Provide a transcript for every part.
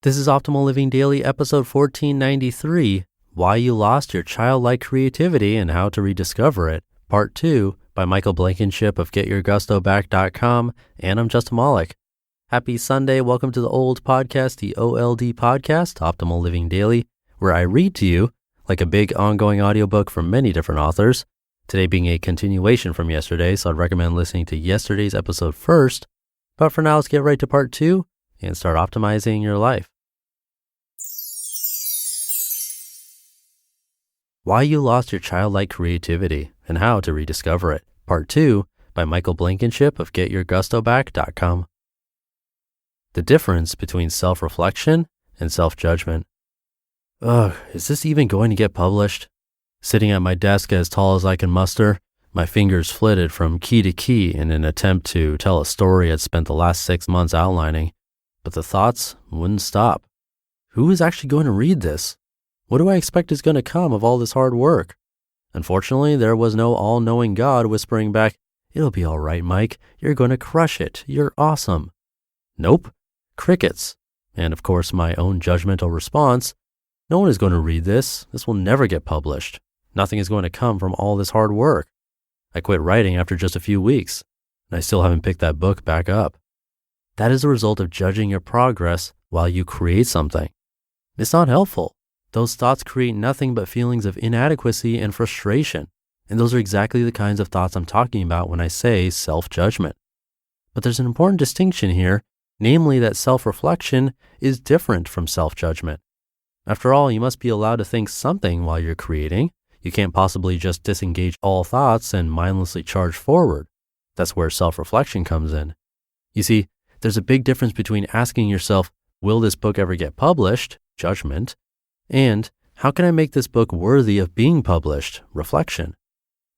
This is Optimal Living Daily, episode 1493, Why You Lost Your Childlike Creativity and How to Rediscover It, Part 2, by Michael Blankenship of GetYourGustoBack.com, and I'm Justin Malik. Happy Sunday. Welcome to the old podcast, the OLD podcast, Optimal Living Daily, where I read to you like a big ongoing audiobook from many different authors. Today being a continuation from yesterday, so I'd recommend listening to yesterday's episode first. But for now, let's get right to part 2 and start optimizing your life. Why You Lost Your Childlike Creativity and How to Rediscover It, Part 2, by Michael Blankenship of GetYourGustoBack.com. The difference between self-reflection and self-judgment. Ugh, is this even going to get published? Sitting at my desk as tall as I can muster, my fingers flitted from key to key in an attempt to tell a story I'd spent the last 6 months outlining. But the thoughts wouldn't stop. Who is actually going to read this? What do I expect is going to come of all this hard work? Unfortunately, there was no all-knowing God whispering back, "It'll be all right, Mike. You're going to crush it. You're awesome." Nope. Crickets. And of course, my own judgmental response, no one is going to read this. This will never get published. Nothing is going to come from all this hard work. I quit writing after just a few weeks, and I still haven't picked that book back up. That is the result of judging your progress while you create something. It's not helpful. Those thoughts create nothing but feelings of inadequacy and frustration. And those are exactly the kinds of thoughts I'm talking about when I say self-judgment. But there's an important distinction here, namely that self-reflection is different from self-judgment. After all, you must be allowed to think something while you're creating. You can't possibly just disengage all thoughts and mindlessly charge forward. That's where self-reflection comes in. You see, there's a big difference between asking yourself, will this book ever get published? Judgment. And how can I make this book worthy of being published? Reflection.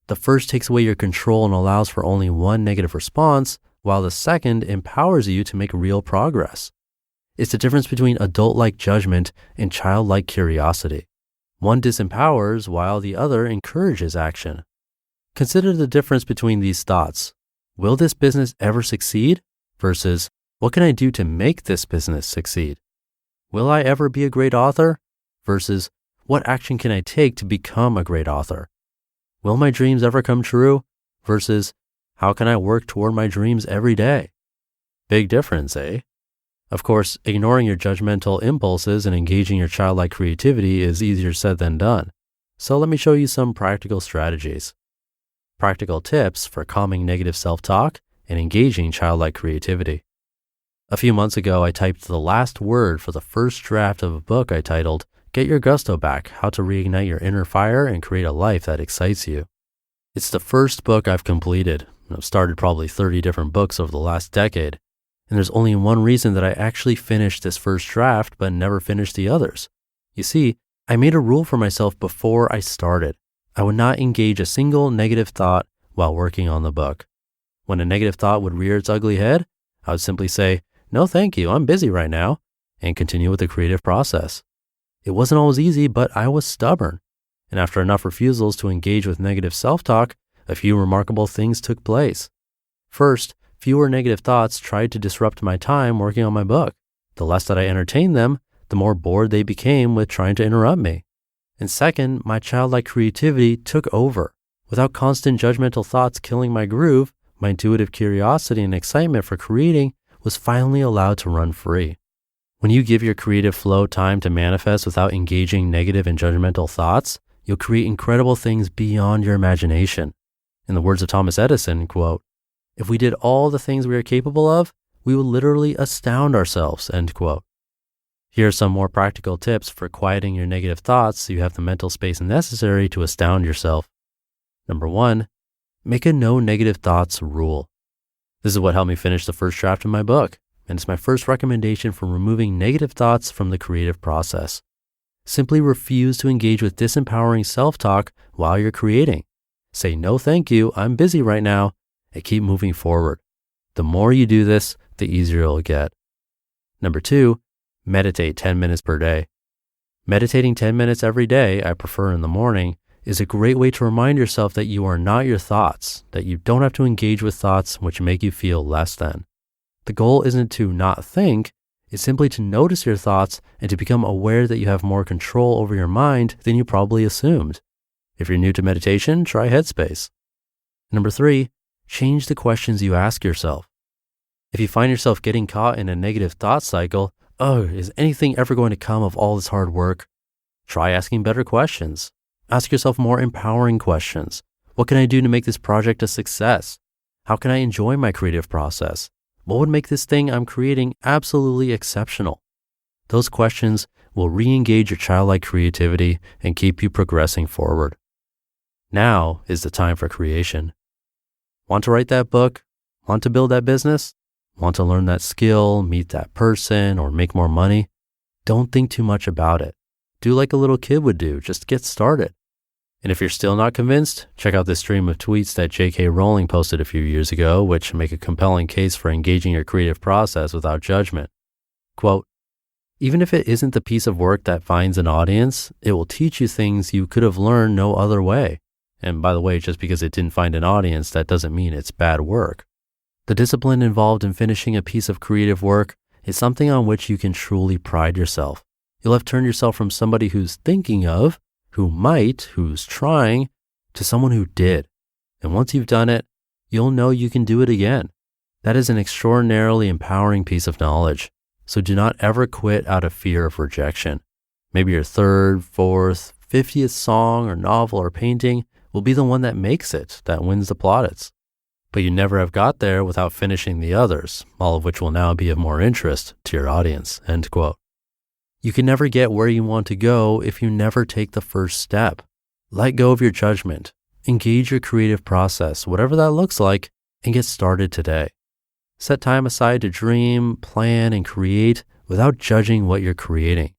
The first takes away your control and allows for only one negative response, while the second empowers you to make real progress. It's the difference between adult-like judgment and childlike curiosity. One disempowers while the other encourages action. Consider the difference between these thoughts. Will this business ever succeed? Versus, what can I do to make this business succeed? Will I ever be a great author? Versus, what action can I take to become a great author? Will my dreams ever come true? Versus, how can I work toward my dreams every day? Big difference, eh? Of course, ignoring your judgmental impulses and engaging your childlike creativity is easier said than done. So let me show you some practical strategies. Practical tips for calming negative self-talk and engaging childlike creativity. A few months ago, I typed the last word for the first draft of a book I titled, Get Your Gusto Back, How to Reignite Your Inner Fire and Create a Life That Excites You. It's the first book I've completed. I've started probably 30 different books over the last decade. And there's only one reason that I actually finished this first draft but never finished the others. You see, I made a rule for myself before I started. I would not engage a single negative thought while working on the book. When a negative thought would rear its ugly head, I would simply say, "No, thank you, I'm busy right now," and continue with the creative process. It wasn't always easy, but I was stubborn. And after enough refusals to engage with negative self-talk, a few remarkable things took place. First, fewer negative thoughts tried to disrupt my time working on my book. The less that I entertained them, the more bored they became with trying to interrupt me. And second, my childlike creativity took over. Without constant judgmental thoughts killing my groove, my intuitive curiosity and excitement for creating was finally allowed to run free. When you give your creative flow time to manifest without engaging negative and judgmental thoughts, you'll create incredible things beyond your imagination. In the words of Thomas Edison, quote, "If we did all the things we are capable of, we would literally astound ourselves," end quote. Here are some more practical tips for quieting your negative thoughts so you have the mental space necessary to astound yourself. Number 1, make a no negative thoughts rule. This is what helped me finish the first draft of my book, and it's my first recommendation for removing negative thoughts from the creative process. Simply refuse to engage with disempowering self-talk while you're creating. Say, "No, thank you, I'm busy right now," and keep moving forward. The more you do this, the easier it'll get. Number 2, meditate 10 minutes per day. Meditating 10 minutes every day, I prefer in the morning, is a great way to remind yourself that you are not your thoughts, that you don't have to engage with thoughts which make you feel less than. The goal isn't to not think, is simply to notice your thoughts and to become aware that you have more control over your mind than you probably assumed. If you're new to meditation, try Headspace. Number 3, change the questions you ask yourself. If you find yourself getting caught in a negative thought cycle, is anything ever going to come of all this hard work? Try asking better questions. Ask yourself more empowering questions. What can I do to make this project a success? How can I enjoy my creative process? What would make this thing I'm creating absolutely exceptional? Those questions will re-engage your childlike creativity and keep you progressing forward. Now is the time for creation. Want to write that book? Want to build that business? Want to learn that skill, meet that person, or make more money? Don't think too much about it. Do like a little kid would do, just get started. And if you're still not convinced, check out this stream of tweets that J.K. Rowling posted a few years ago, which make a compelling case for engaging your creative process without judgment. Quote, "Even if it isn't the piece of work that finds an audience, it will teach you things you could have learned no other way. And by the way, just because it didn't find an audience, that doesn't mean it's bad work. The discipline involved in finishing a piece of creative work is something on which you can truly pride yourself. You'll have turned yourself from somebody who's thinking of, who might, who's trying, to someone who did. And once you've done it, you'll know you can do it again. That is an extraordinarily empowering piece of knowledge. So do not ever quit out of fear of rejection. Maybe your 3rd, 4th, 50th song or novel or painting will be the one that makes it, that wins the plaudits. But you never have got there without finishing the others, all of which will now be of more interest to your audience." End quote. You can never get where you want to go if you never take the first step. Let go of your judgment. Engage your creative process, whatever that looks like, and get started today. Set time aside to dream, plan, and create without judging what you're creating.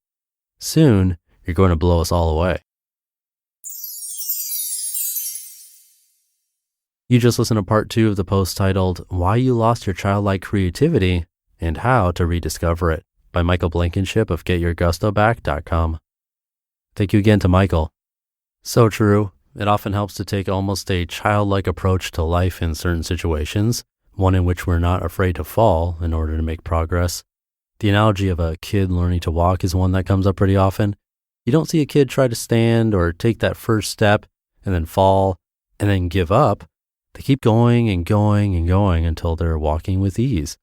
Soon, you're going to blow us all away. You just listened to part 2 of the post titled, "Why You Lost Your Childlike Creativity and How to Rediscover It" by Michael Blankenship of getyourgustoback.com. Thank you again to Michael. So true. It often helps to take almost a childlike approach to life in certain situations, one in which we're not afraid to fall in order to make progress. The analogy of a kid learning to walk is one that comes up pretty often. You don't see a kid try to stand or take that first step and then fall and then give up. They keep going and going and going until they're walking with ease.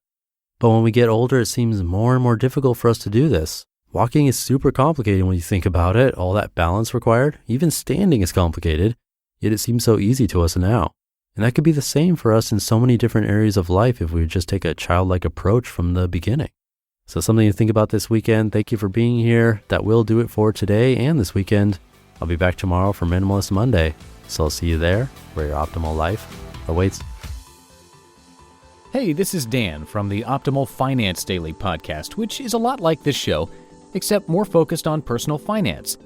But when we get older, it seems more and more difficult for us to do this. Walking is super complicated when you think about it, all that balance required. Even standing is complicated, yet it seems so easy to us now. And that could be the same for us in so many different areas of life if we just take a childlike approach from the beginning. So something to think about this weekend. Thank you for being here. That will do it for today and this weekend. I'll be back tomorrow for Minimalist Monday. So I'll see you there where your optimal life awaits. Hey, this is Dan from the Optimal Finance Daily podcast, which is a lot like this show, except more focused on personal finance.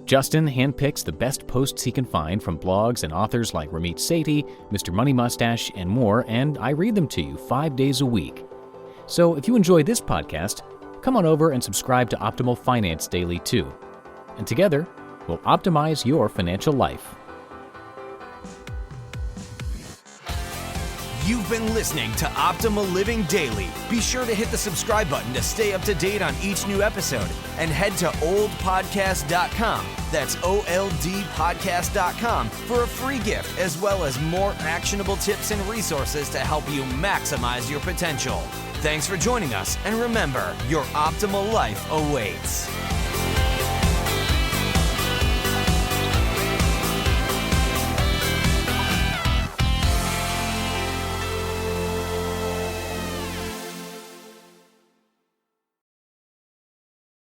Justin handpicks the best posts he can find from blogs and authors like Ramit Sethi, Mr. Money Mustache, and more, and I read them to you 5 days a week. So if you enjoy this podcast, come on over and subscribe to Optimal Finance Daily too. And together, we'll optimize your financial life. You've been listening to Optimal Living Daily. Be sure to hit the subscribe button to stay up to date on each new episode and head to oldpodcast.com. That's OLDpodcast.com for a free gift as well as more actionable tips and resources to help you maximize your potential. Thanks for joining us, and remember, your optimal life awaits.